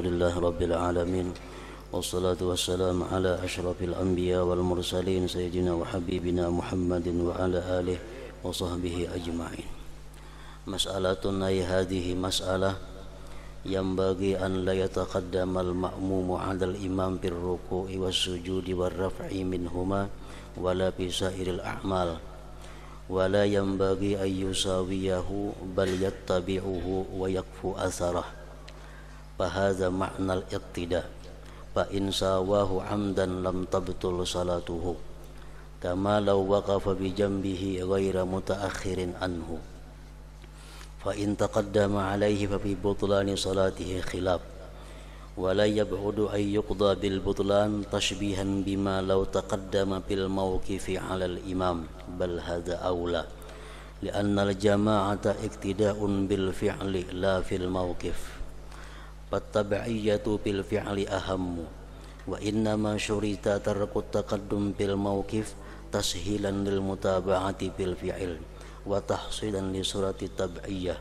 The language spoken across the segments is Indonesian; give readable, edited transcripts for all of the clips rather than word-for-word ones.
Alhamdulillah Rabbil Alamin. Wassalatu wassalamu ala ashrafil anbiya wal mursalin Sayyidina wa habibina Muhammadin wa ala alihi wa sahbihi ajma'in. Mas'alatun ay hadhihi mas'alah yang bagi an la yataqaddamal ma'mumu 'alal imam fir ruku'i was sujudi war raf'i minhuma wala fi sairil a'mal wala yanbaghi ay yusawiyahu bal yattabi'uhu wa yakfu atharah. Fahadha ma'nal iqtida. Fa in sawahu 'amdan lam tabtul salatuhu kama law waqafa bi janbihi ghaira mutaakhirin anhu. Fa in taqaddama 'alaihi fa fi butlani salatihi khilaf wa la yab'udu ay yuqda bil butlan tashbihan bima law taqaddama bil mawqifi 'ala al imam bal hadha aula li'anna al jama'ata iktida'un bil fi'li la fil mawqif. Fattabi'iyatu bil fi'li ahammu wa innama syurita tarku taqaddum bil mawqif tashilan lil mutaba'ati bil fi'il wa tahsilan li surati tab'iyah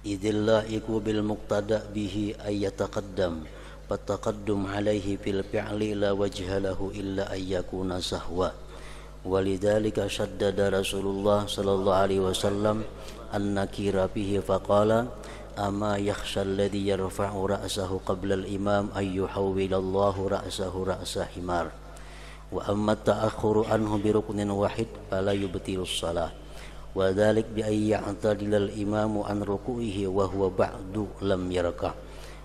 idillah iku bil muqtada bihi ay yataqaddam fataqaddum alaihi fil fi'li la wajha lahu illa ay yakuna sahwa. Walidzalika shaddada Rasulullah sallallahu alaihi wasallam an-nakira bihi faqala ama yakhsha alladhi yarfa'u ra'sahu qabla al-imam ay yuhawwilallahu ra'sahu ra'sa himar wa amma ta'akhkhuru anhu bi ruknin wahid fala yubtilus shalah wa dhalik bi ay ya'tadila al-imamu an ruku'ihi wa huwa ba'du lam yarka'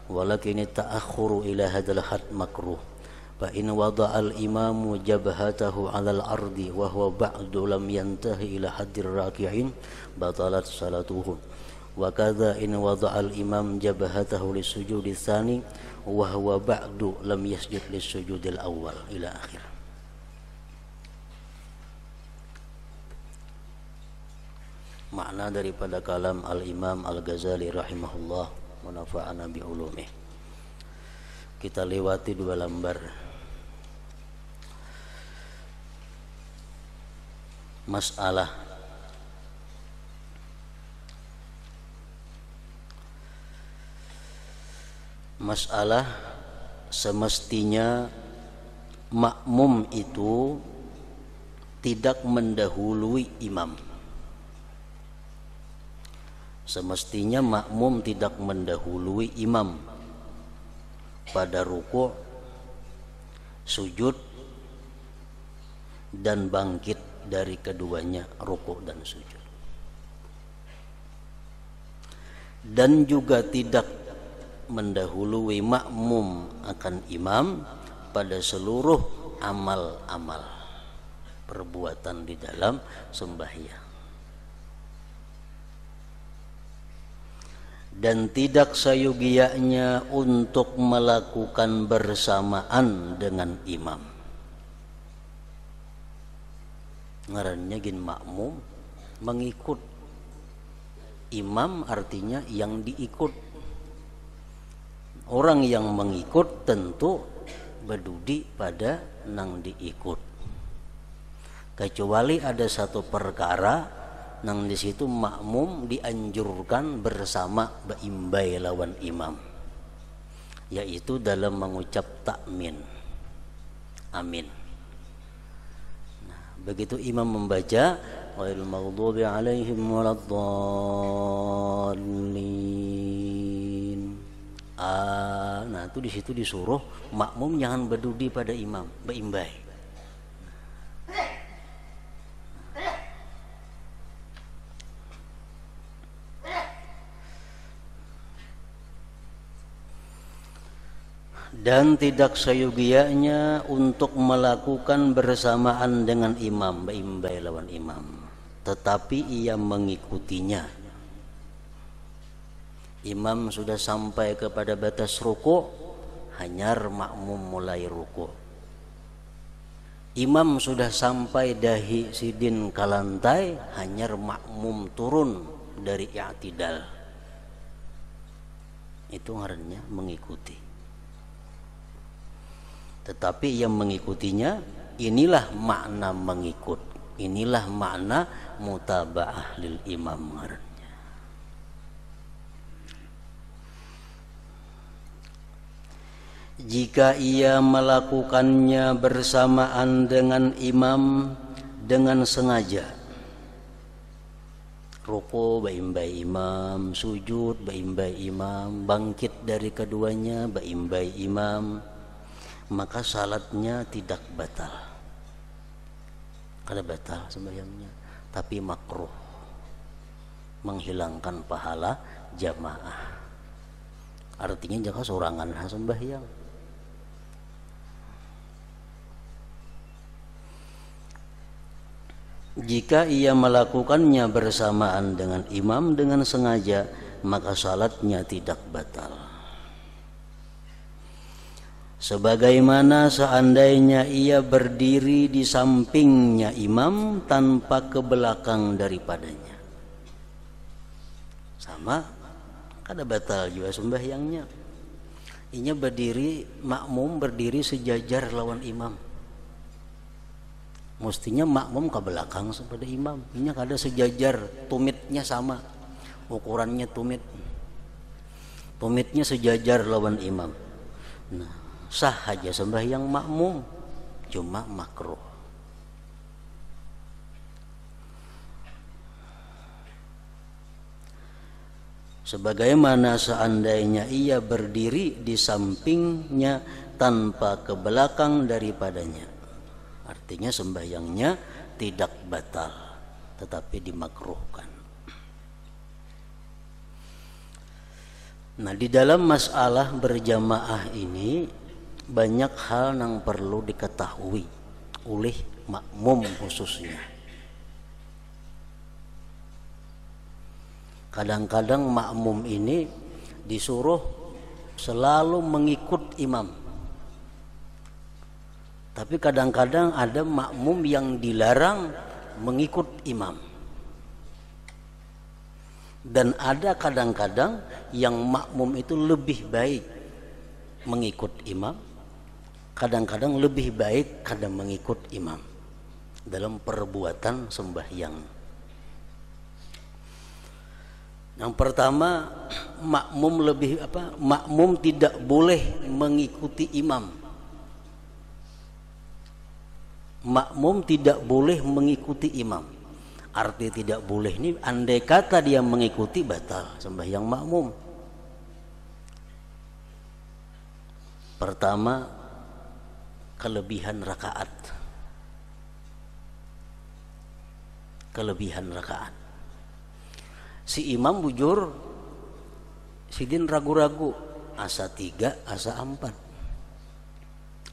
walakin ta'akhkhuru ila hadzal had makruh fa in wada'a al-imamu jabhatahu 'ala al-ardi wa huwa ba'du lam yantahi ila haddir raki'in batalat salatuhu wa kadza in wada'a al-imam jabhatahu lis-sujudi tsani wa huwa ba'du lam yasjud lis-sujudil awwal ila akhir. Makna daripada kalam Al-Imam Al-Ghazali rahimahullah manafa'ana bi ulumih. Kita lewati dua lembar. Masalah semestinya makmum itu tidak mendahului imam. Semestinya makmum tidak mendahului imam pada ruku', sujud, dan bangkit dari keduanya ruku' dan sujud. Dan juga tidak mendahului makmum akan imam pada seluruh amal-amal perbuatan di dalam sembahyang. Dan tidak sayogianya untuk melakukan bersamaan dengan imam. Ngarannya gin makmum mengikut imam, artinya yang diikut. Orang yang mengikut tentu berdudi pada nang diikut. Kecuali ada satu perkara nang di situ makmum dianjurkan bersama beimbai lawan imam, yaitu dalam mengucap takmin, amin. Nah, begitu imam membaca ghairil maghdubi alaihim waladdallin, nah itu di situ disuruh makmum jangan berdudi pada imam, beimbai. Dan tidak sayogianya untuk melakukan bersamaan dengan imam, beimbai lawan imam, tetapi ia mengikutinya. Imam sudah sampai kepada batas ruku', hanyar makmum mulai ruku'. Imam sudah sampai dahi sidin kalantai, hanyar makmum turun dari i'tidal. Itu ngarannya mengikuti. Tetapi yang mengikutinya, inilah makna mengikut, inilah makna mutaba'ah lil imam. jika ia melakukannya bersamaan dengan imam dengan sengaja. Ruku baimbai imam, sujud baimbai imam, bangkit dari keduanya baimbai imam, maka salatnya tidak batal. Kada batal sembahyangnya, tapi makruh, menghilangkan pahala jamaah. Artinya jangan sorangan sembahyang. Jika ia melakukannya bersamaan dengan imam dengan sengaja, maka salatnya tidak batal. Sebagaimana seandainya ia berdiri di sampingnya imam tanpa ke belakang daripadanya. Sama, kada batal juga sembahyangnya. Inya berdiri, makmum berdiri sejajar lawan imam. Mestinya makmum ke belakang kepada imam. Inya kada sejajar, tumitnya sama. Ukurannya tumit. Tumitnya sejajar lawan imam. Nah, sah aja sembahyang makmum, cuma makruh. Sebagaimana seandainya ia berdiri di sampingnya tanpa ke belakang daripadanya. Artinya sembahyangnya tidak batal, tetapi dimakruhkan. Nah, di dalam masalah berjamaah ini banyak hal yang perlu diketahui oleh makmum khususnya. Kadang-kadang makmum ini disuruh selalu mengikut imam. Tapi kadang-kadang ada makmum yang dilarang mengikut imam. Dan ada kadang-kadang yang makmum itu lebih baik mengikut imam, kadang-kadang lebih baik kada mengikut imam dalam perbuatan sembahyang. Yang pertama, makmum tidak boleh mengikuti imam. Makmum tidak boleh mengikuti imam. Arti tidak boleh ini, andai kata dia mengikuti, batal sembahyang makmum. Pertama, kelebihan rakaat. Kelebihan rakaat. Si imam bujur, sidin ragu-ragu, asa 3, asa 4.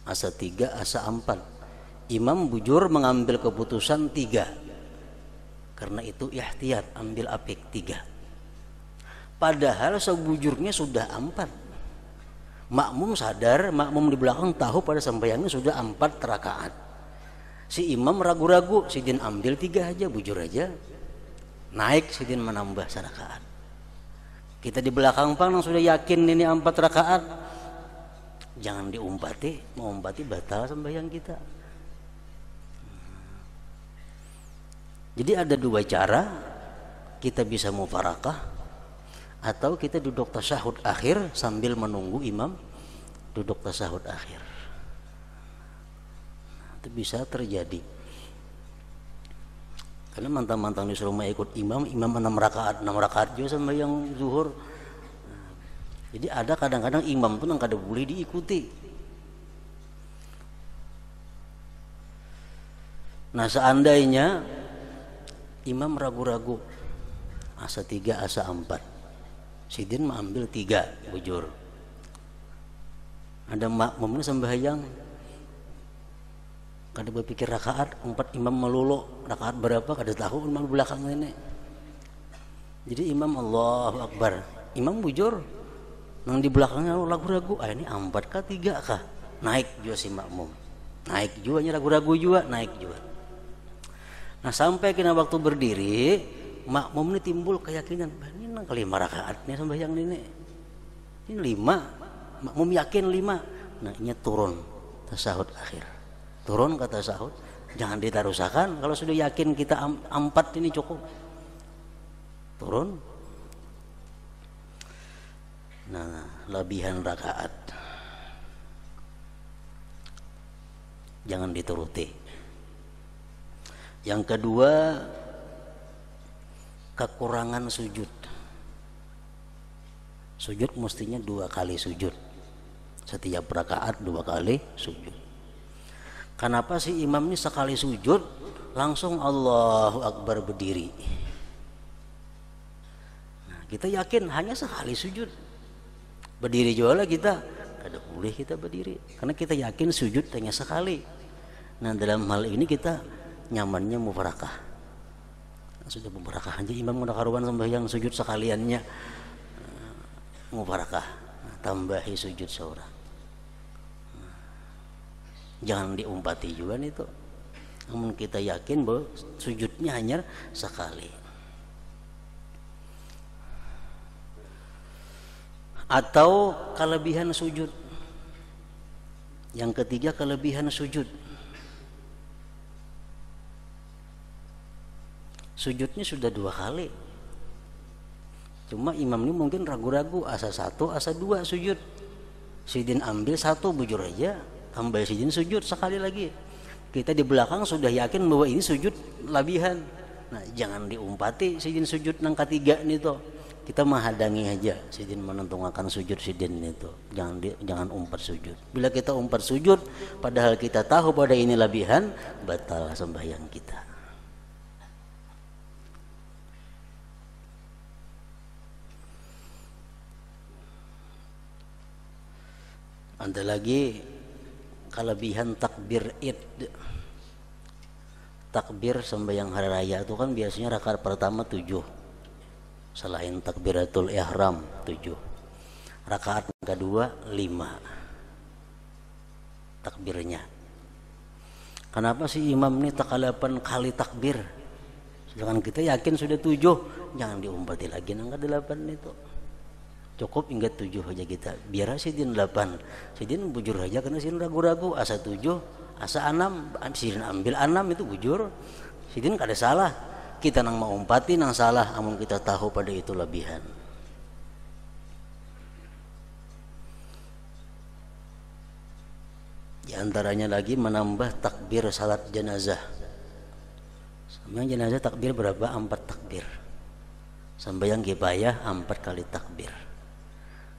Asa 3, asa 4. Imam bujur mengambil keputusan 3. Karena itu ihtiyat, ambil apik 3. Padahal sebujurnya sudah 4. Makmum sadar, makmum di belakang tahu pada sembahyangnya sudah 4 rakaat. Si imam ragu-ragu, sidin ambil 3 aja, bujur aja. Naik sidin menambah serakaat. Kita di belakang pang yang sudah yakin ini 4 rakaat, jangan diumpati, mengumpati batal sembahyang kita. Jadi ada 2 cara, kita bisa mufarakah atau kita duduk tasyahud akhir sambil menunggu imam duduk tasyahud akhir. Itu bisa terjadi. Karena mantang-mantang disuruh ikut imam 6 rakaat juga sembahyang zuhur. Jadi ada kadang-kadang imam pun yang kada boleh diikuti. Nah, seandainya imam ragu-ragu, asa 3, asa 4, sidin mengambil 3, bujur. Ada makmumnya sembahyang kada berpikir rakaat, 4 imam melulu, rakaat berapa kada tahu, imam belakang ini. Jadi imam Allahu Akbar, imam bujur, nang di belakangnya ragu-ragu, ini 4 kah 3 kah? Naik juga si makmum, naik juga, ragu-ragu juga, naik juga. Nah, sampai kena waktu berdiri, makmum ini timbul keyakinan, ini nang kelima rakaatnya sembahyang ini 5, makmum yakin 5. Nah, ini turun tasyahud akhir. Turun kata tasyahud, jangan ditarusakan. Kalau sudah yakin kita 4 ini cukup. Turun. Nah, lebihan rakaat. jangan dituruti. Yang kedua, kekurangan sujud. Sujud mestinya 2 kali sujud. Setiap rakaat 2 kali sujud. Kenapa sih imam ini sekali sujud langsung Allahu Akbar berdiri? Nah, kita yakin hanya sekali sujud. Berdiri juga lah kita, kada boleh kita berdiri karena kita yakin sujud hanya sekali. Nah, dalam hal ini kita nyamannya mufarakah. Nah, sudah mufarakah aja imam udah karuan sembahyang sujud sekaliannya. Mufarakah, tambahi sujud seorang. Jangan diumpati juga nih tuh. Namun kita yakin bahwa sujudnya hanya sekali. Atau kelebihan sujud. Yang ketiga, kelebihan sujud. Sujudnya sudah 2 kali. Cuma imam ini mungkin ragu-ragu, asa 1, asa 2 sujud. Sidin ambil 1 bujur aja, tambah sidin sujud sekali lagi. Kita di belakang sudah yakin bahwa ini sujud labihan. Nah, jangan diumpati sidin sujud nang ketiga nih toh. Kita menghadangi aja sidin menentungkan sujud sidin itu. Jangan umpat sujud. Bila kita umpat sujud padahal kita tahu pada ini labihan, batal sembahyang kita. Ada lagi kelebihan takbir id. Takbir sembahyang hari raya itu kan biasanya rakaat pertama 7. Selain takbiratul ihram 7. Rakaat kedua 5. Takbirnya. Kenapa sih imam ini takalapan kali takbir? Sedangkan kita yakin sudah 7, jangan diumpati lagi angka 8 itu. Cukup hingga 7 aja kita. Biar sidin 8. Sidin bujur aja karena sidin ragu-ragu. Asa 7, asa 6. Sidin ambil 6 itu bujur. Sidin kada salah. Kita nang mau umpati nang salah. Amun kita tahu pada itu lebihan. Di antaranya lagi menambah takbir salat jenazah. Sembahyang jenazah takbir berapa? 4 takbir. Sembahyang kifayah 4 kali takbir.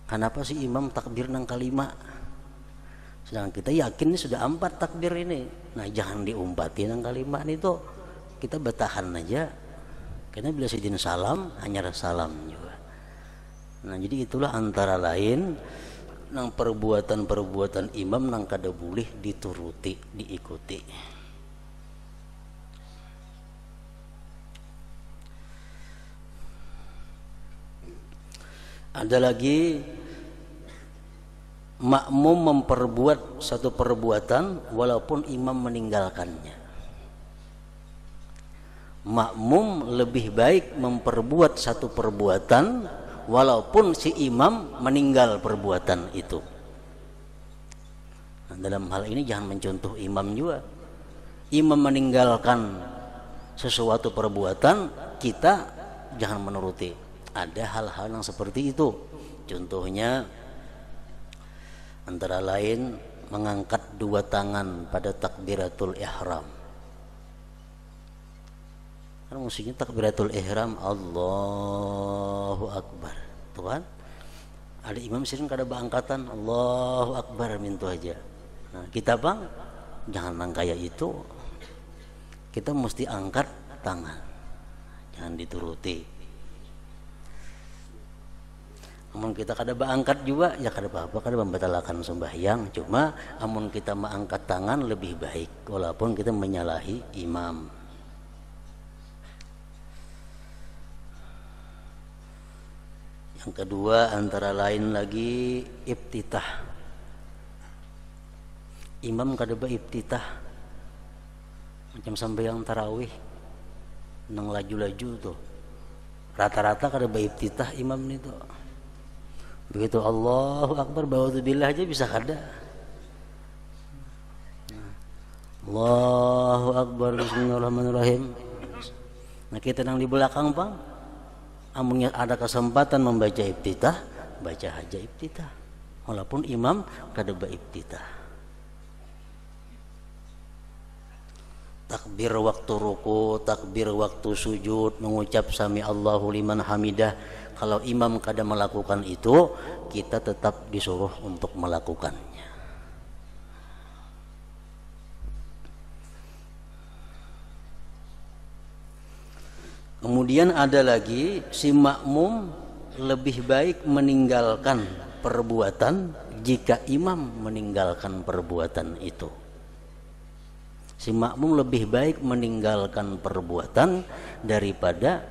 Kenapa sih imam takbir nang kalima? Sedangkan kita yakin ini sudah 4 takbir ini. Nah, jangan diumpati nang kalima itu. Kita bertahan aja. Karena bila sidin salam, hanya salam juga. Nah, jadi itulah antara lain nang perbuatan-perbuatan imam nang kada boleh dituruti, diikuti. Ada lagi makmum memperbuat satu perbuatan walaupun imam meninggalkannya. Makmum lebih baik memperbuat satu perbuatan walaupun si imam meninggal perbuatan itu. Nah, dalam hal ini jangan mencontoh imam juga. Imam meninggalkan sesuatu perbuatan, kita jangan menuruti. Ada hal-hal yang seperti itu. Contohnya antara lain mengangkat 2 tangan pada takbiratul ihram. Karena musiknya takbiratul ihram Allahu Akbar. Tuh kan? Ada imam sering kada berangkatan Allahu Akbar mintu aja. Nah, kita bang jangan nang kaya itu. Kita mesti angkat tangan. Jangan dituruti. Amun kita kada berangkat juga ya kada apa-apa, kada membatalkan sembahyang. Cuma amun kita mengangkat tangan lebih baik walaupun kita menyalahi imam. Yang kedua antara lain lagi iftitah. Imam kada beriftitah macam sembahyang tarawih nang laju-laju tuh. Rata-rata kada beriftitah imam itu. Begitu Allahu Akbar ba'udzubillah aja bisa kada. Allahu Akbar bismillahirrahmanirrahim. Nah, kita yang di belakang bang, amunnya ada kesempatan membaca iftitah, baca aja iftitah walaupun imam kada beriftitah. takbir waktu ruku, takbir waktu sujud, mengucap sami Allahu liman hamidah. Kalau imam kada melakukan itu, kita tetap disuruh untuk melakukannya. Kemudian ada lagi, si makmum lebih baik meninggalkan perbuatan jika imam meninggalkan perbuatan itu. Si makmum lebih baik meninggalkan perbuatan daripada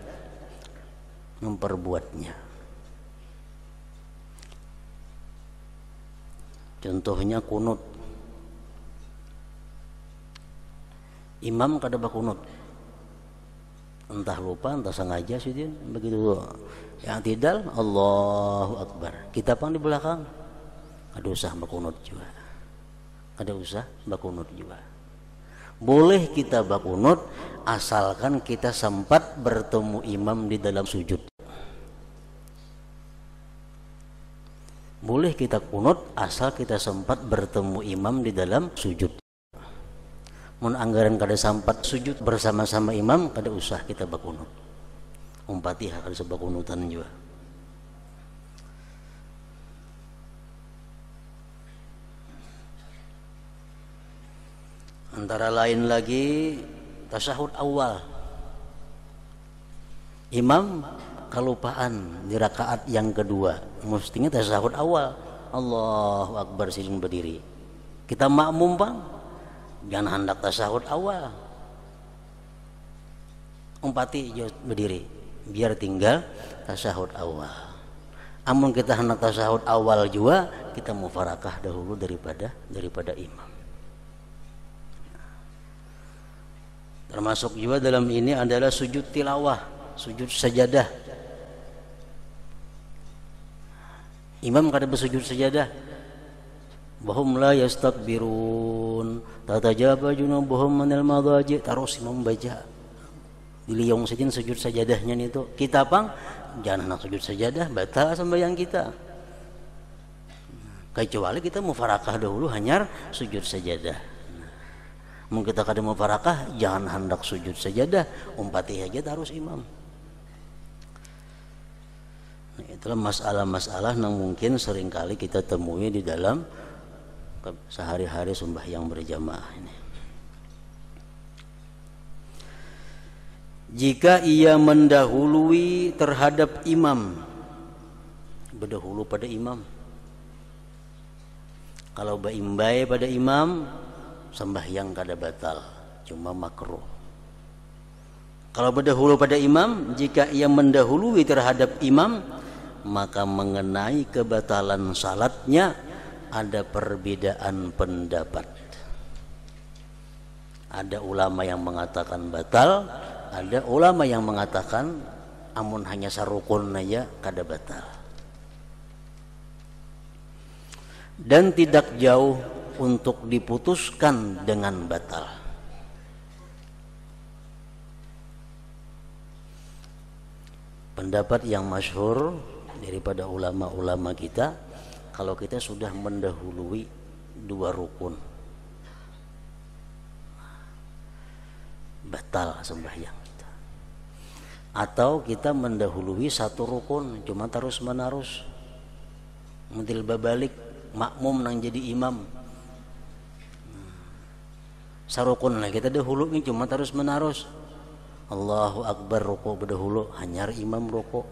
memperbuatnya. Contohnya kunut. Imam kada bakunut, entah lupa entah sengaja sih dia begitu. Yang tidak, Allahu Akbar, kita pang di belakang ada usah bakunut juga, ada usah bakunut juga. Boleh kita bakunut asalkan kita sempat bertemu imam di dalam sujud. Boleh kita kunut asal kita sempat bertemu imam di dalam sujud. Mun anggaran kada sempat sujud bersama-sama imam, kada usah kita bakunut. Fatihah kada sebakunutan juga. Antara lain lagi tasyahud awal. Imam kelupaan di rakaat yang kedua, mestinya tasyahud awal. Allahu Akbar silin berdiri. Kita makmum bang, jangan hendak tasyahud awal. Umpati berdiri, biar tinggal tasyahud awal. Amun kita hendak tasyahud awal juga, kita mufarakah dahulu daripada imam. Termasuk juga dalam ini adalah sujud tilawah, sujud sajadah. Imam kada bersujud sajadah. Bahum la yastakbirun, tatajaba junubuhum manil madaji. Terus imam baca. Diliung saja sujud sajadahnya itu. Kita pang jangan nak sujud sajadah, batal sembahyang kita. Kecuali kita mufarakah dahulu hanyar sujud sajadah. Mungkin kita kada mufarakah, jangan hendak sujud sajadah, Fatihah aja harus imam. Nah, itulah masalah-masalah yang mungkin seringkali kita temui di dalam sehari-hari sembahyang berjamaah ini. Jika ia mendahului terhadap imam, berdahulu pada imam. Kalau baimbai pada imam, sembahyang kada batal, cuma makruh. Kalau berdahulu pada imam, jika ia mendahului terhadap imam, maka mengenai kebatalan salatnya ada perbedaan pendapat. Ada ulama yang mengatakan batal, ada ulama yang mengatakan amun hanya sarukun aja kada batal. Dan tidak jauh untuk diputuskan dengan batal. Pendapat yang masyhur daripada ulama-ulama kita, kalau kita sudah mendahului dua rukun, batal sembahyang kita. Atau kita mendahului satu rukun, cuma terus menerus, mudil babalik, makmum nang jadi imam. Sarukun lah kita dahulu ini cuma terus menerus. Allahu Akbar ruku berdahulu, hanyar imam ruku.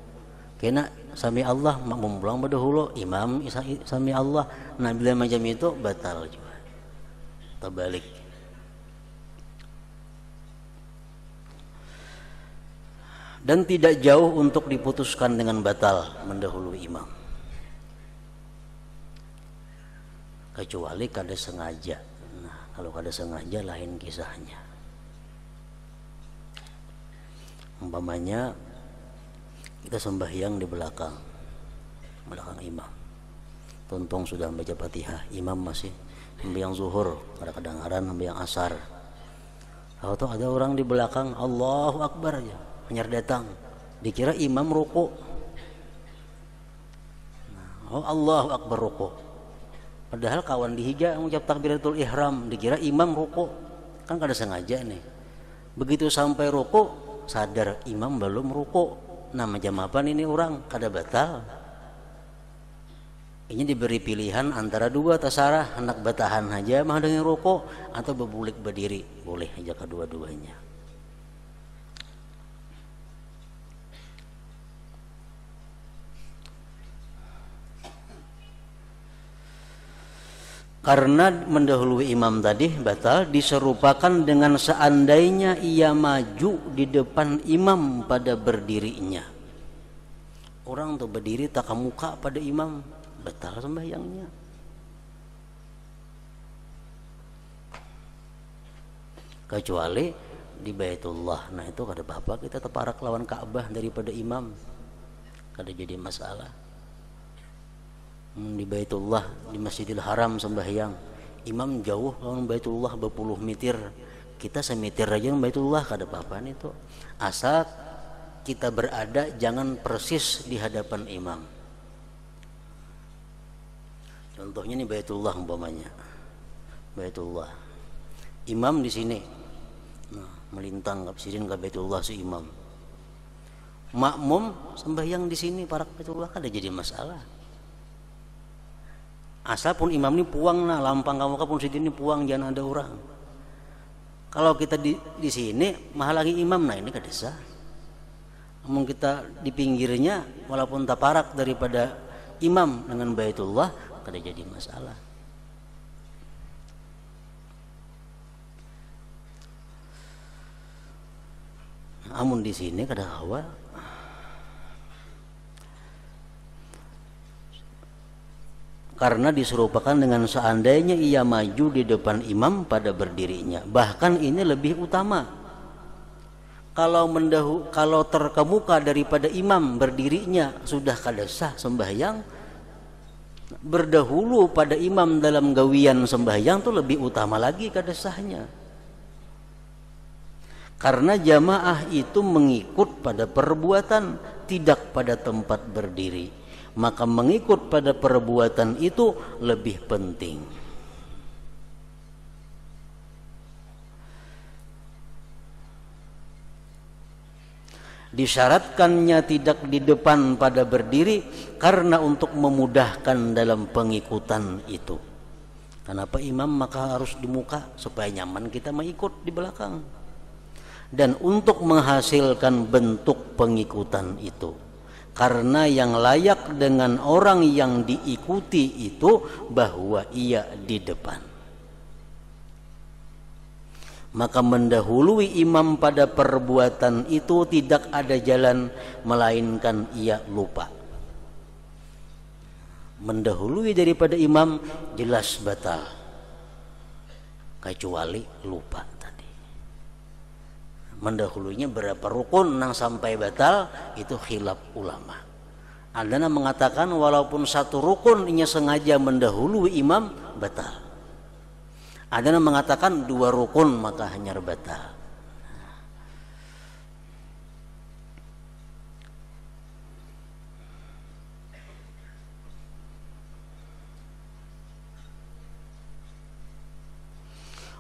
Kena sami Allah makmum pulang berdahulu, imam sami Allah. Nah bila macam itu batal juga. Terbalik. Dan tidak jauh untuk diputuskan dengan batal mendahului imam. Kecuali kada sengaja. Kalau kada sengaja lain kisahnya. Umpamanya kita sembahyang di belakang imam. Tuntung sudah membaca Fatihah, imam masih sembahyang zuhur, kadang-kadang sembahyang asar. Atau ada orang di belakang Allahu Akbar aja, hanyar datang, dikira imam ruku. Oh Allahu Akbar ruku. Padahal kawan dihija mengucap takbiratul ihram, dikira imam ruku. kan kada sengaja nih. Begitu sampai ruku sadar imam belum ruku, nama jamapan ini orang kada batal. Ini diberi pilihan antara dua, terserah hendak bertahan aja mah dengan ruku atau berbulik berdiri, boleh aja kedua-duanya. Karena mendahului imam tadi batal diserupakan dengan seandainya ia maju di depan imam pada berdirinya. Orang tuh berdiri tak muka pada imam, batal sembahyangnya. Kecuali di Baitullah, nah itu kada apa-apa kita teparak lawan Ka'bah daripada imam, kada jadi masalah. Di Baitullah, di Masjidil Haram sembahyang, imam jauh lawan Baitullah berpuluh meter, kita semeter aja dengan Baitullah kada apa-apaan itu, asal kita berada jangan persis di hadapan imam. Contohnya nih Baitullah umpamanya, Baitullah, imam di sini, nah, melintang ke sini ke Baitullah si imam, makmum sembahyang di sini para Baitullah kada jadi masalah. Asal pun imam ini puang nah lampang kamu pun sini puang jangan ada orang. Kalau kita di sini mahal lagi imam, nah ini kada sah. Namun kita di pinggirnya walaupun taparak daripada imam dengan Baitullah kada jadi masalah. Namun di sini kada hawa. Karena diserupakan dengan seandainya ia maju di depan imam pada berdirinya. Bahkan ini lebih utama. Kalau terkemuka daripada imam berdirinya sudah kada sah sembahyang, berdahulu pada imam dalam gawian sembahyang itu lebih utama lagi kada sahnya. Karena jamaah itu mengikut pada perbuatan, tidak pada tempat berdiri. Maka mengikut pada perbuatan itu lebih penting. Disyaratkannya tidak di depan pada berdiri karena untuk memudahkan dalam pengikutan itu. Kenapa imam maka harus di muka supaya nyaman kita mengikut di belakang. Dan untuk menghasilkan bentuk pengikutan itu. Karena yang layak dengan orang yang diikuti itu bahwa ia di depan. Maka mendahului imam pada perbuatan itu tidak ada jalan melainkan ia lupa. Mendahului daripada imam jelas batal. Kecuali lupa tadi. Mendahulunya berapa rukun nang sampai batal itu khilaf ulama. Ada yang mengatakan walaupun satu rukun inya sengaja mendahului imam batal. Ada yang mengatakan dua rukun maka hanya batal.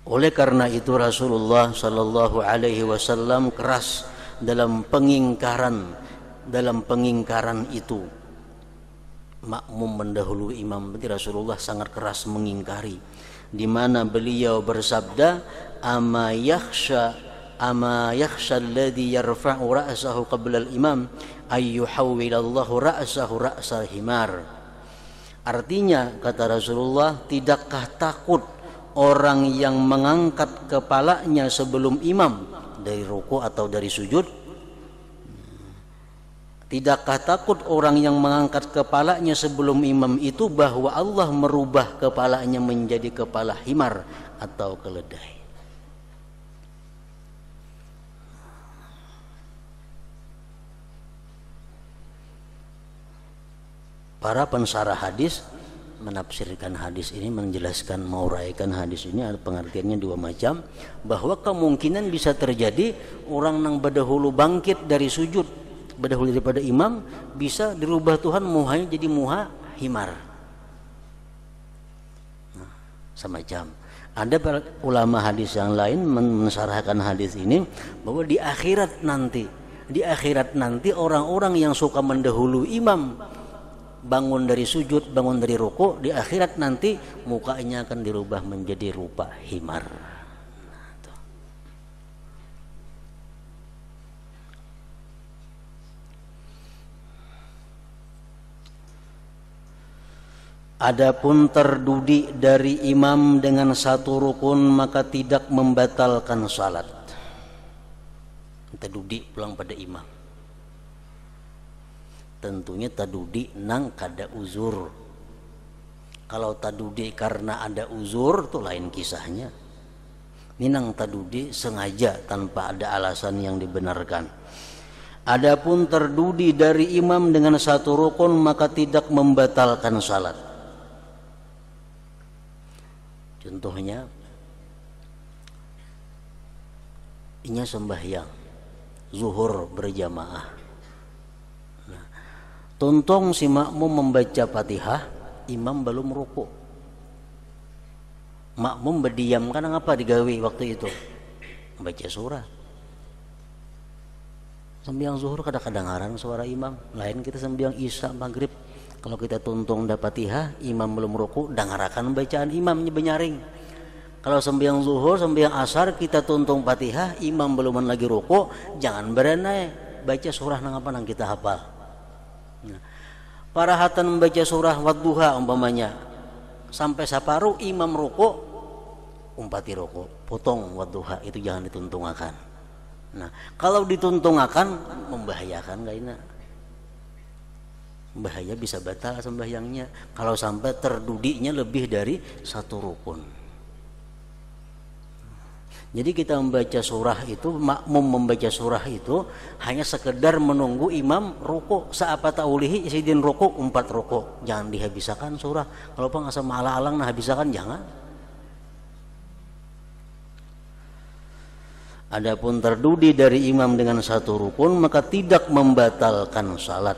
Oleh karena itu Rasulullah sallallahu alaihi wasallam keras dalam pengingkaran itu. Makmum mendahului imam, berarti Rasulullah sangat keras mengingkari. Di mana beliau bersabda, ama yakhsha alladhi yarfa'u ra'sahu qabla al-imam ayyuhawwilallahu ra'sahu ra'sal himar. Artinya kata Rasulullah, tidakkah takut orang yang mengangkat kepalanya sebelum imam dari ruku atau dari sujud? Tidakkah takut orang yang mengangkat kepalanya sebelum imam itu bahwa Allah merubah kepalanya menjadi kepala himar atau keledai? Para pensarah hadis menafsirkan hadis ini, menjelaskan, menguraikan hadis ini, ada pengertiannya dua macam. Bahwa kemungkinan bisa terjadi orang yang berdahulu bangkit dari sujud, berdahulu daripada imam, bisa dirubah Tuhan muhanya jadi muha himar. Nah, semacam. Ada para ulama hadis yang lain mensarahkan hadis ini bahwa di akhirat nanti orang-orang yang suka mendahului imam bangun dari sujud, bangun dari ruku, di akhirat nanti mukanya akan dirubah menjadi rupa himar. Adapun terdudi dari imam dengan satu rukun maka tidak membatalkan salat. Terdudi pulang pada imam. Tentunya tadudi nang kada uzur. Kalau tadudi karena ada uzur itu lain kisahnya. Ini nang tadudi sengaja tanpa ada alasan yang dibenarkan. Adapun terdudi dari imam dengan satu rukun maka tidak membatalkan salat. Contohnya, inya sembahyang zuhur berjamaah. Nah, tuntung si makmum membaca Fatihah, imam belum ruku. Makmum berdiam, karena ngapa digawe waktu itu? Membaca surah. Sembahyang zuhur kadang-kadang ngaran suara imam. Lain kita sembahyang isya maghrib. Kalau kita tuntung dapat Fatihah, imam belum ruku, dengarakan bacaan imamnya benyaring. Kalau sembahyang zuhur, sembahyang asar, kita tuntung Fatihah, imam belum lagi ruku, jangan berenai baca surah nang apa nang kita hafal. Nah, para hatan membaca surah wadduha umpamanya, sampai saparuh imam ruku, umpati ruku, potong wadduha, itu jangan dituntungakan. Nah, kalau dituntungakan membahayakan gak ini? Bahaya, bisa batal sembahyangnya kalau sampai terdudinya lebih dari satu rukun. Jadi kita membaca surah itu, makmum membaca surah itu hanya sekedar menunggu imam ruku. Saapa taulihi isidin ruku, 4 ruku, jangan dihabiskan surah. Kalau apa nggak sama ala-alang nah habiskan, jangan. Adapun terdudi dari imam dengan satu rukun maka tidak membatalkan salat.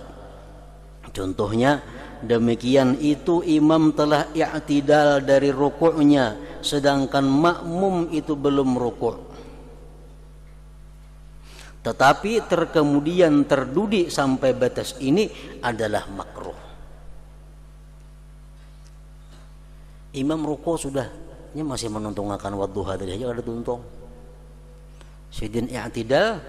Contohnya, demikian itu imam telah i'tidal dari rukuknya sedangkan makmum itu belum rukuk. Tetapi terkemudian terdudi sampai batas ini adalah makruh. Imam rukuk sudah, ini masih menuntungakan wadduha tadi aja ada tuntung. Sidin i'tidal,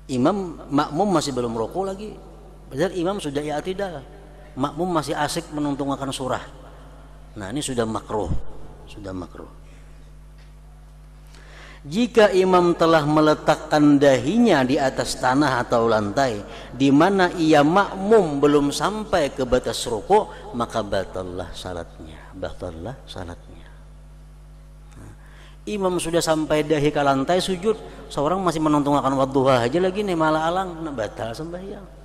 imam makmum masih belum rukuk lagi. Padahal imam sudah i'tidal, makmum masih asik menuntungakan surah. Nah, ini sudah makruh, sudah makruh. Jika imam telah meletakkan dahinya di atas tanah atau lantai di mana ia makmum belum sampai ke batas rukuk, maka batallah salatnya, batallah salatnya. Imam sudah sampai dahi ke lantai sujud, seorang masih menuntungakan wadduha aja lagi nih malah alang, nah batal sembahyang.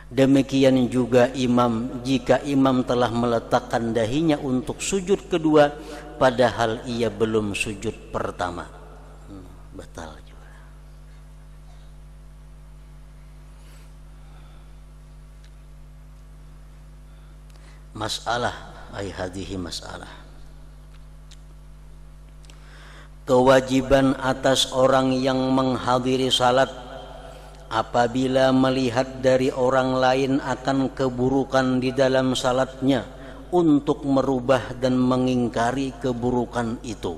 Demikian juga imam, jika imam telah meletakkan dahinya untuk sujud kedua padahal ia belum sujud pertama, batal juga. Masalah ay hadhihi masalah. Kewajiban atas orang yang menghadiri salat apabila melihat dari orang lain akan keburukan di dalam salatnya untuk merubah dan mengingkari keburukan itu.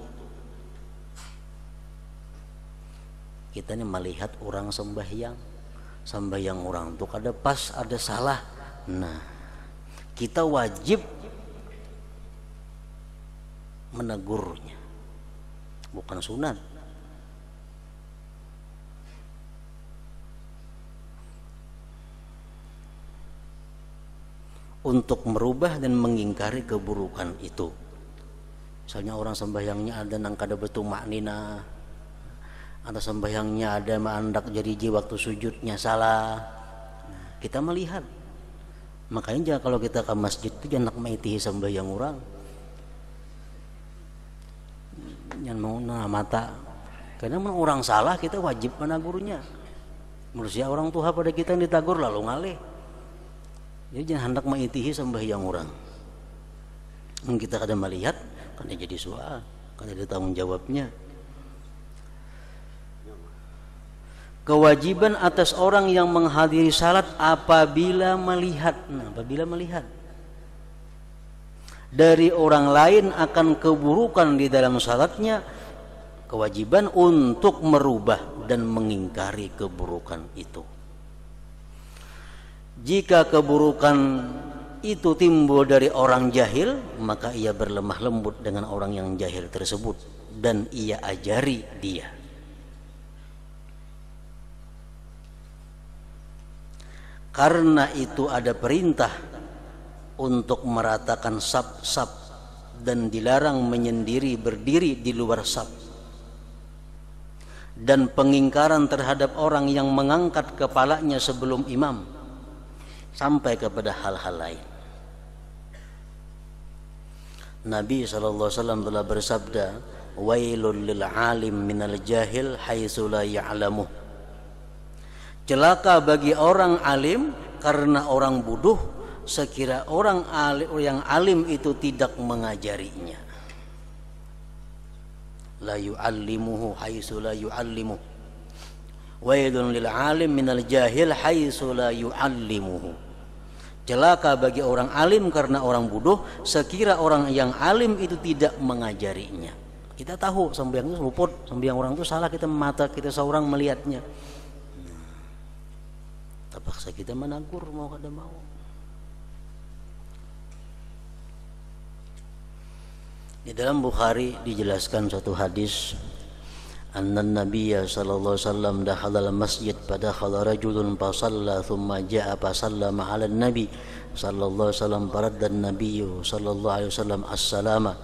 Kita ini melihat orang sembahyang orang tuh ada pas ada salah. Nah, kita wajib menegurnya, bukan sunat. Untuk merubah dan mengingkari keburukan itu. Misalnya orang sembahyangnya ada nang kada betul maknina, atau sembahyangnya ada mandak jadi waktu sujudnya salah. Nah, kita melihat. Makanya kalau kita ke masjid itu jangan maitihi sembahyang orang. Jangan mau mata. Karena orang salah kita wajib menegurnya. Manusia orang tua pada kita yang ditagur lalu ngalih. Jadi jangan hendak mengitihi sembahyang orang. Kita kada melihat, kan jadi soal, kan ada tanggung jawabnya. Kewajiban atas orang yang menghadiri salat apabila melihat, apabila melihat dari orang lain akan keburukan di dalam salatnya, kewajiban untuk merubah dan mengingkari keburukan itu. Jika keburukan itu timbul dari orang jahil, maka ia berlemah lembut dengan orang yang jahil tersebut dan ia ajari dia. Karena itu ada perintah untuk meratakan saf-saf dan dilarang menyendiri berdiri di luar saf, dan pengingkaran terhadap orang yang mengangkat kepalanya sebelum imam, sampai kepada hal-hal lain. Nabi SAW telah bersabda, wailul lil alim minal jahil haitsu la ya'lamuh. Celaka bagi orang alim karena orang bodoh sekira orang yang alim itu tidak mengajarinya. La yu'allimuhu haitsu la yu'allimuh. Wailun lil alim minal jahil haitsu la yu'allimuhu. Celaka bagi orang alim karena orang bodoh sekira orang yang alim itu tidak mengajarinya. Kita tahu sembahyang itu luput, sembahyang orang itu salah, kita mata kita seorang melihatnya. Terpaksa kita menegur mau kada mau. Di dalam Bukhari dijelaskan suatu hadis, anna nabiyya sallallahu alaihi wasallam dakhala al-masjid fadakhala rajulun fa shalla thumma jaa fa sallama 'ala an-nabi sallallahu alaihi wasallam faradda an-nabiyyu sallallahu alaihi wasallam as-salama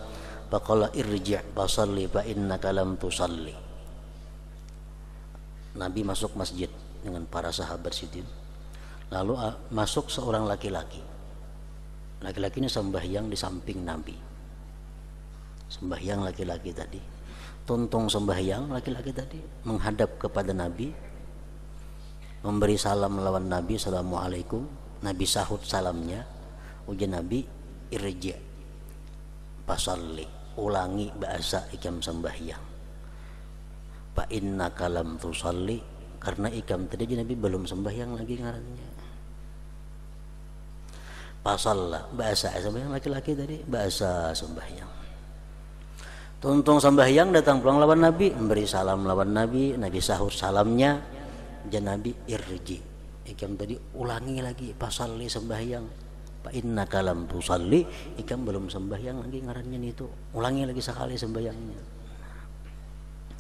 faqala irji' fa shalli fa innaka lam tusalli. Nabi masuk masjid dengan para sahabat situ. Lalu masuk seorang laki-laki. Laki-laki ini sembahyang di samping Nabi. Sembahyang laki-laki tadi. Tuntung sembahyang laki-laki tadi menghadap kepada Nabi, memberi salam melawan Nabi, assalamualaikum. Nabi sahut salamnya. Ujian Nabi, irji' fasalli, ulangi bahasa ikam sembahyang. Fa innaka lam tusalli, karena ikam tadi Nabi belum sembahyang lagi ngarannya. Fasalla, bahasa sembahyang laki-laki tadi, bahasa sembahyang. Tuntung sembahyang datang pulang lawan Nabi, memberi salam lawan Nabi, Nabi sahur salamnya, dan Nabi irji, ikam tadi ulangi lagi, fasalli sembahyang. Fa innaka lam tusalli, ikam belum sembahyang lagi ngarannya itu, ulangi lagi sekali sembahyangnya.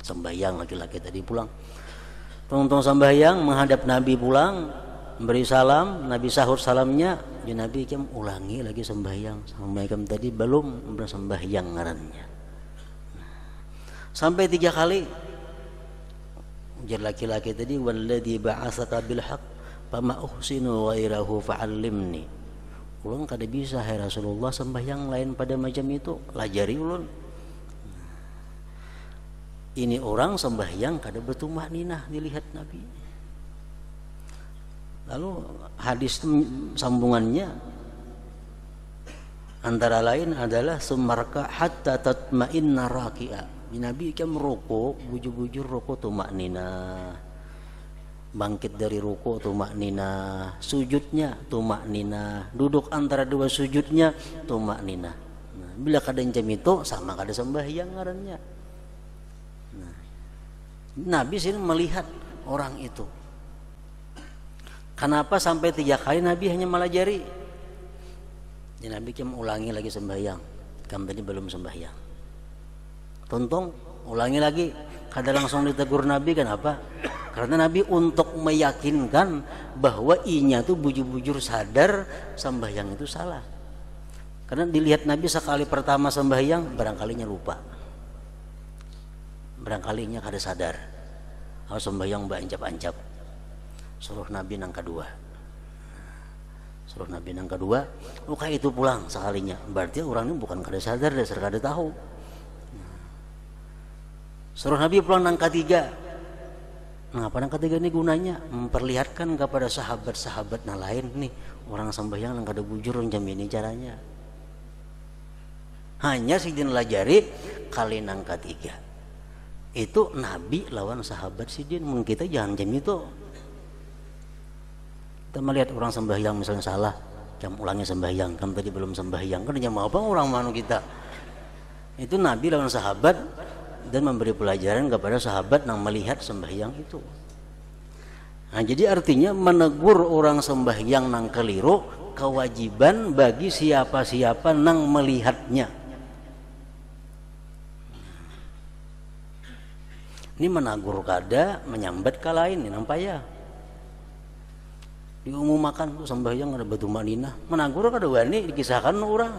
Sembahyang laki-laki tadi pulang. Tuntung sembahyang menghadap Nabi pulang, memberi salam, Nabi sahur salamnya, dan Nabi ikam ulangi lagi sembahyang. Sama ikam tadi belum sembahyang ngarannya. Sampai 3 kali. Ujar laki-laki tadi, walladzi ba'atsaka bil haqq fama uhsinu ghairahu fa'allimni. Ulun kada bisa hai Rasulullah sembahyang lain pada macam itu, lajari ulun. Ini orang sembahyang kada bertumaninah dilihat Nabi. Lalu hadis sambungannya antara lain adalah sumarka hatta tatma'inna raki'a. Nabi kan merokok, bujur-bujur rokok tumakninah. Bangkit dari rukuk tumakninah, sujudnya tumakninah, duduk antara dua sujudnya tumakninah. Nah, bila kada jam itu sama kada sembahyang ngarannya. Nah, Nabi sini melihat orang itu. Kenapa sampai 3 kali Nabi hanya melajari? Jadi Nabi kan ulangi lagi sembahyang. Kamu tadi belum sembahyang. Tuntung ulangi lagi. Kada langsung ditegur Nabi, kenapa? Karena Nabi untuk meyakinkan bahwa inya tuh bujur-bujur sadar sembahyang itu salah. Karena dilihat Nabi sekali pertama sembahyang, barangkalinya lupa, barangkalinya kada sadar. Kalau sembahyang bancap-ancap, suruh Nabi nang kedua, suruh Nabi nang kedua, luka itu pulang sekalinya. Berarti orang ini bukan kada sadar, dasar kada tahu. Suruh Nabi pulang nang ketiga, Nah, pada ketiga ini gunanya memperlihatkan kepada sahabat-sahabat yang lain nih, orang sembahyang nang kada bujur jam ini caranya. Hanya sidin lajari kali nang ketiga. Itu Nabi lawan sahabat sidin. Mun kita jangan jam itu. Kita melihat orang sembahyang misalnya salah, jam ulangnya sembahyang, kan tadi belum sembahyang, kan jam apa orang manu kita. Itu Nabi lawan sahabat dan memberi pelajaran kepada sahabat yang melihat sembahyang itu. Nah, jadi artinya menegur orang sembahyang nang keliru kewajiban bagi siapa-siapa nang melihatnya. Ini menagur kada, menyambat ka lain, ini nampaya. Diumumakan sembahyang ada batu maninah, menagur kada wani dikisahkan orang.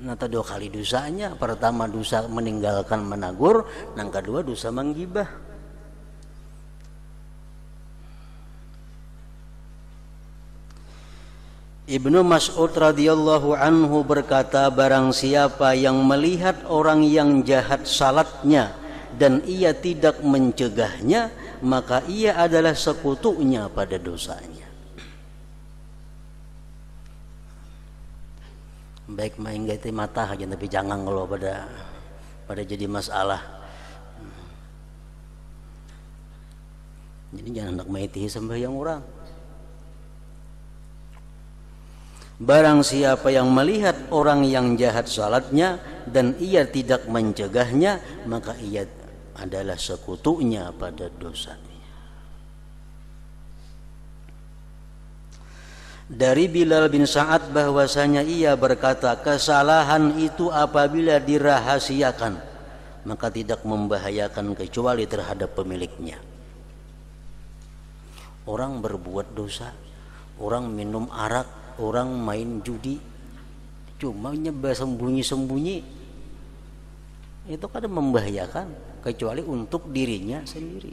Nata 2 kali dosanya. Pertama dosa meninggalkan menagur, yang kedua dosa menggibah. Ibnu Mas'ud radhiyallahu anhu berkata, barang siapa yang melihat orang yang jahat salatnya dan ia tidak mencegahnya, maka ia adalah sekutunya pada dosanya. Baik main gati mata aja, tapi jangan kalau pada jadi masalah. Jadi jangan hendak maitihi sembahyang orang. Barang siapa yang melihat orang yang jahat salatnya dan ia tidak mencegahnya, maka ia adalah sekutunya pada dosanya. Dari Bilal bin Sa'ad bahwasanya ia berkata, kesalahan itu apabila dirahasiakan maka tidak membahayakan kecuali terhadap pemiliknya. Orang berbuat dosa, orang minum arak, orang main judi, cuma nyoba sembunyi-sembunyi, itu kan membahayakan kecuali untuk dirinya sendiri.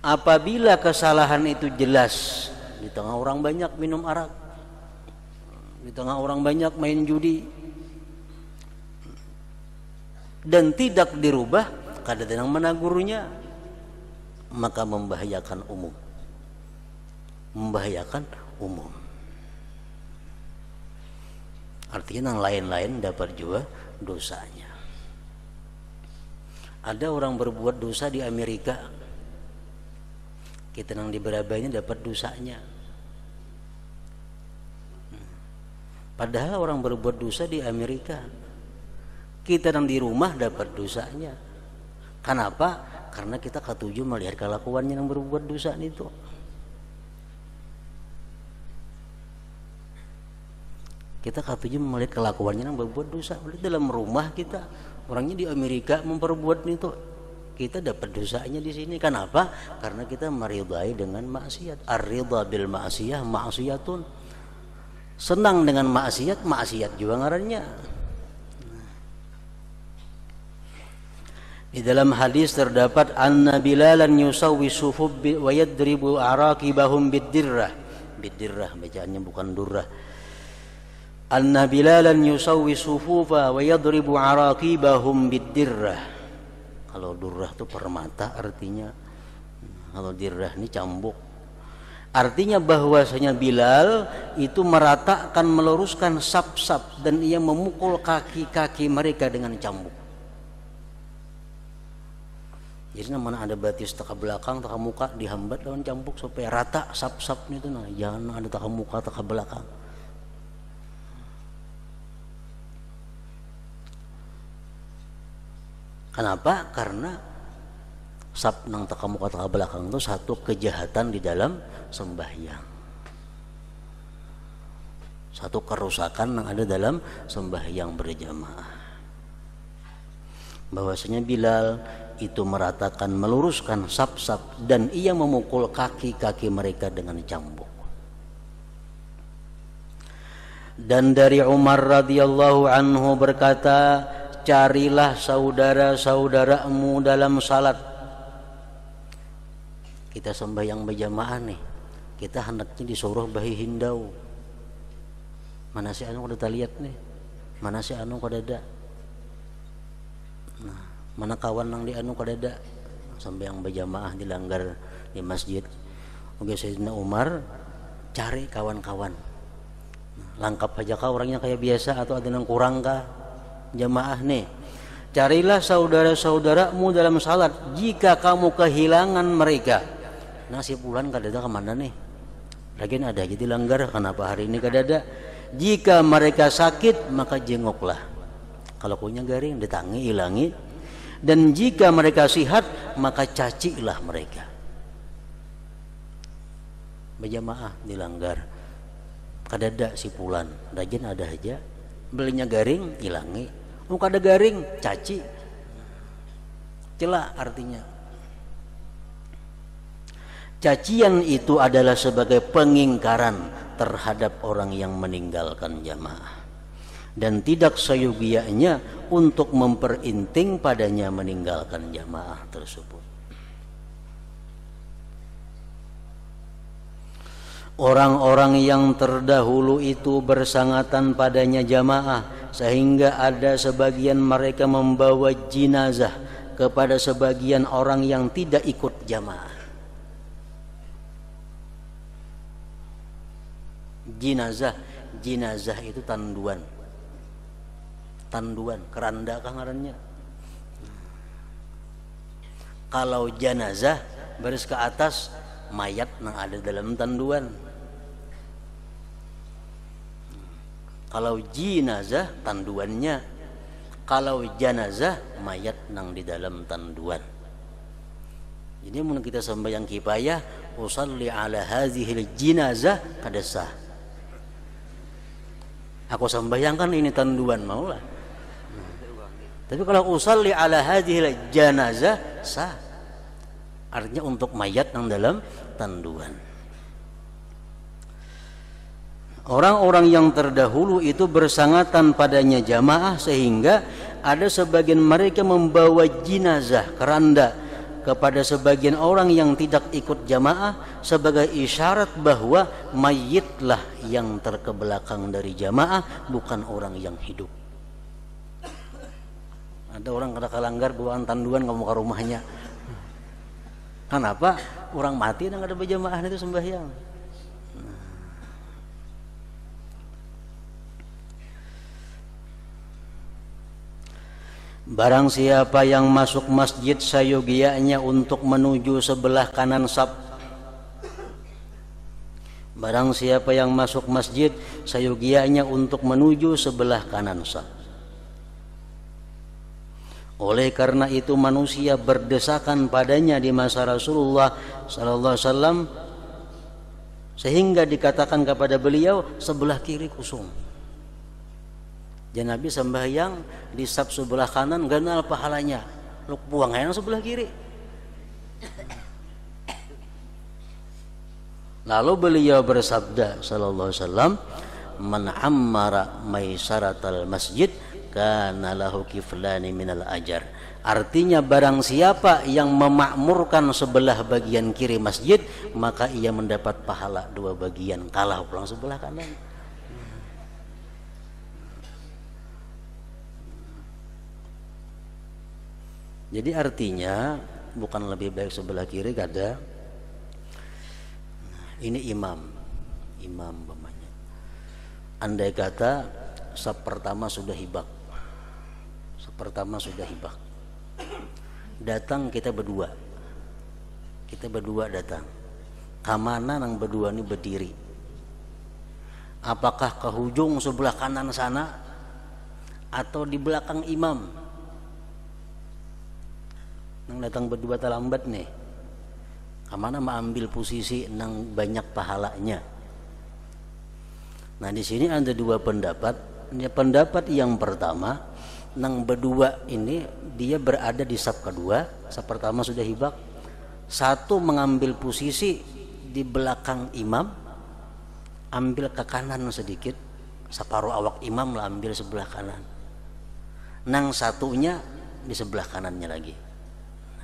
Apabila kesalahan itu jelas, di tengah orang banyak minum arak, di tengah orang banyak main judi, dan tidak dirubah, kada tenang menagurnya, maka membahayakan umum. Membahayakan umum. Artinya yang lain-lain dapat juga dosanya. Ada orang berbuat dosa di Amerika, kita nang di Berabainya dapat dosanya. Padahal orang berbuat dosa di Amerika, kita nang di rumah dapat dosanya. Kenapa? Karena kita ketujuh melihat kelakuannya yang berbuat dosa itu. Kita ketujuh melihat kelakuannya yang berbuat dosa. Dalam rumah kita, orangnya di Amerika memperbuat itu, kita dapat dosanya di sini. Kenapa? Karena kita meridai dengan maksiat. Ar-ridha bil ma'siyah ma'siyatun. Senang dengan maksiat, maksiat juga ngarannya. Di dalam hadis terdapat anna Bilalan yusawwi sufub wa yadribu araqibahum bid-dirrah. Bid-dirrah bacaannya bukan durrah. Anna Bilalan yusawwi sufufa wa yadribu araqibahum bid-dirrah. Kalau durrah itu permata artinya, kalau dirrah ini cambuk. Artinya bahwasanya Bilal itu meratakan, meluruskan sap-sap, dan ia memukul kaki-kaki mereka dengan cambuk. Jadi mana ada batis taka belakang, taka muka dihambat lawan cambuk supaya rata sap-sapnya itu. Nah, jangan ada taka muka, taka belakang. Kenapa? Karena sap nang taka muka taka belakang itu satu kejahatan di dalam sembahyang, satu kerusakan yang ada dalam sembahyang berjamaah. Bahwasanya Bilal itu meratakan, meluruskan sap-sap, dan ia memukul kaki-kaki mereka dengan cambuk. Dan dari Umar radhiyallahu anhu berkata, carilah saudara-saudaramu dalam salat. Kita sembahyang berjamaah nih, kita hendaknya disuruh bahi hindau. Mana si anu kada lihat nih, mana si anu kada ada. Nah, mana kawan nang di anu kadada sampai yang berjamaah dilanggar di masjid. Oke, Sayyidina Umar cari kawan-kawan. Lengkap aja kah orangnya kayak biasa atau ada yang kurang kah jamaah nih. Carilah saudara-saudaramu dalam salat jika kamu kehilangan mereka. Nah si fulan kadada kemana nih? Lagian ada aja dilanggar, kenapa hari ini kadada? Jika mereka sakit maka jengoklah. Kalau punya garing ditangi ilangi. Dan jika mereka sihat maka cacilah mereka. Berjamaah dilanggar. Kadada si fulan, lagian ada aja. Belinya garing ilangi. Muka ada garing caci. Celah artinya. Cacian itu adalah sebagai pengingkaran terhadap orang yang meninggalkan jamaah dan tidak seyogianya untuk memperinting padanya meninggalkan jamaah tersebut. Orang-orang yang terdahulu itu bersangatan padanya jamaah sehingga ada sebagian mereka membawa jenazah kepada sebagian orang yang tidak ikut jamaah. Jenazah itu tanduan, keranda kah ngarannya. Kalau jenazah baris ke atas mayat yang ada dalam tanduan. Kalau jenazah tanduannya, kalau jenazah mayat yang di dalam tanduan. Jadi mun kita sembahyang kifayah, usalli ala hadhil jenazah kada sah. Aku sembahyangkan ini tanduan maulah. Tapi kalau usalli ala hadhil jenazah sah. Artinya untuk mayat yang dalam tanduan. Orang-orang yang terdahulu itu bersangatan padanya jamaah sehingga ada sebagian mereka membawa jenazah keranda kepada sebagian orang yang tidak ikut jamaah sebagai isyarat bahwa mayitlah yang terkebelakang dari jamaah, bukan orang yang hidup. Ada orang kada kalanggar bawaan tanduan kamu ke rumahnya. Kenapa? Orang mati dan ada berjamaah itu sembahyang. Barang siapa yang masuk masjid sayogianya untuk menuju sebelah kanan saf. Barang siapa yang masuk masjid sayogianya untuk menuju sebelah kanan saf. Oleh karena itu manusia berdesakan padanya di masa Rasulullah sallallahu alaihi wasallam sehingga dikatakan kepada beliau sebelah kiri kosong. Dan Nabi sembahyang di saf sebelah kanan ganal pahalanya. Lu buang aja sebelah kiri. Lalu beliau bersabda sallallahu alaihi wasallam, "Man ammara maisaratal masjid kana lahu kiflani minal ajar." Artinya barang siapa yang memakmurkan sebelah bagian kiri masjid, maka ia mendapat pahala dua bagian kalah pulang sebelah kanan. Jadi artinya bukan lebih baik sebelah kiri kada. Ini imam umpamanya. Andai kata saf pertama sudah hibak. Datang kita berdua datang. Kamana nang berdua ini berdiri? Apakah ke hujung sebelah kanan sana atau di belakang imam? Nang datang berdua terlambat nih, kemana mengambil posisi nang banyak pahalanya. Nah di sini ada dua pendapat. Pendapat yang pertama, nang berdua ini dia berada di saf kedua, saf pertama sudah hibak. Satu mengambil posisi di belakang imam, ambil ke kanan sedikit, separuh awak imam lah ambil sebelah kanan. Nang satunya di sebelah kanannya lagi.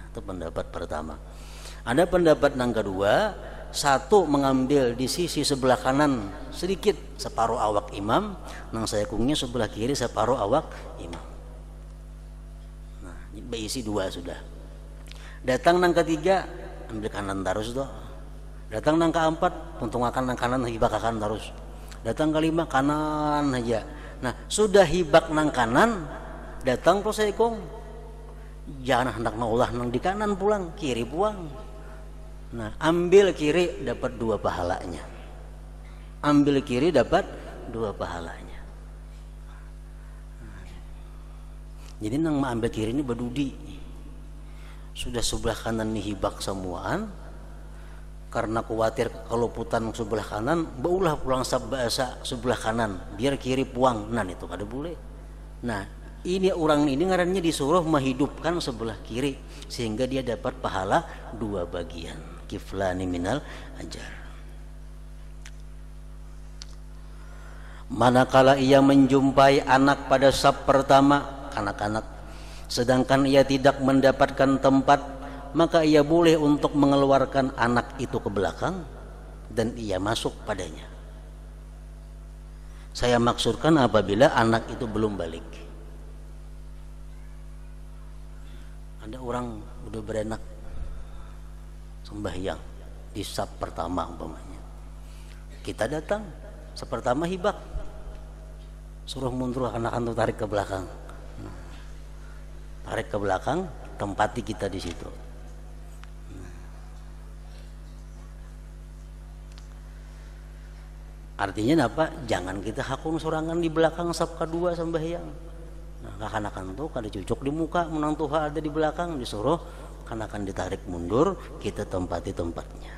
Itu pendapat pertama. Ada pendapat yang kedua, satu mengambil di sisi sebelah kanan sedikit separuh awak imam, nang sayakungnya sebelah kiri separuh awak imam. Nah, Berisi 2 sudah. Datang nang ketiga ambil kanan terus toh. Datang nang keempat untung akan nang kanan hibak akan terus. Datang kelima kanan aja. Nah sudah hibak nang kanan, datang terus ekong jangan hendak naulah nang di kanan pulang, kiri pulang. Nah ambil kiri dapat 2 pahalanya. Ambil kiri dapat 2 pahalanya. Jadi nang ambil kiri ini badudi. Sudah sebelah kanan nih hibak semuaan, karena khawatir kalau putan sebelah kanan baulah pulang bahasa sebelah kanan biar kiri puang, nah itu kada boleh. Nah ini orang ini ngarannya disuruh menghidupkan sebelah kiri sehingga dia dapat pahala 2 bagian, kiflani minal ajar. Manakala ia menjumpai anak pada saf pertama, anak-anak, sedangkan ia tidak mendapatkan tempat, maka ia boleh untuk mengeluarkan anak itu ke belakang dan ia masuk padanya. Saya maksudkan apabila anak itu belum balik. Ada orang udah berenak sembahyang di saf pertama umpamanya, kita datang saf pertama hibak, suruh mundur anak-anak tarik ke belakang. Tarik ke belakang, tempati kita di situ. Artinya apa? Jangan kita hakun sorangan di belakang saf kedua sembahyang. Nah, kanakan tuh kada cucuk di muka, menang Tuhan ada di belakang, disuruh kanakan ditarik mundur, kita tempati tempatnya.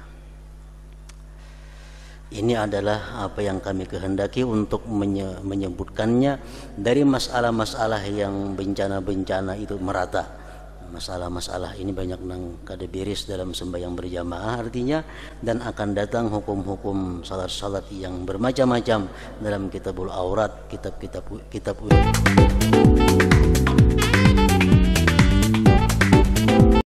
Ini adalah apa yang kami kehendaki untuk menyebutkannya dari masalah-masalah yang bencana-bencana itu merata. Masalah-masalah ini banyak nang kada beres dalam sembahyang berjamaah artinya, dan akan datang hukum-hukum salat-salat yang bermacam-macam dalam kitabul aurat, kitab-kitab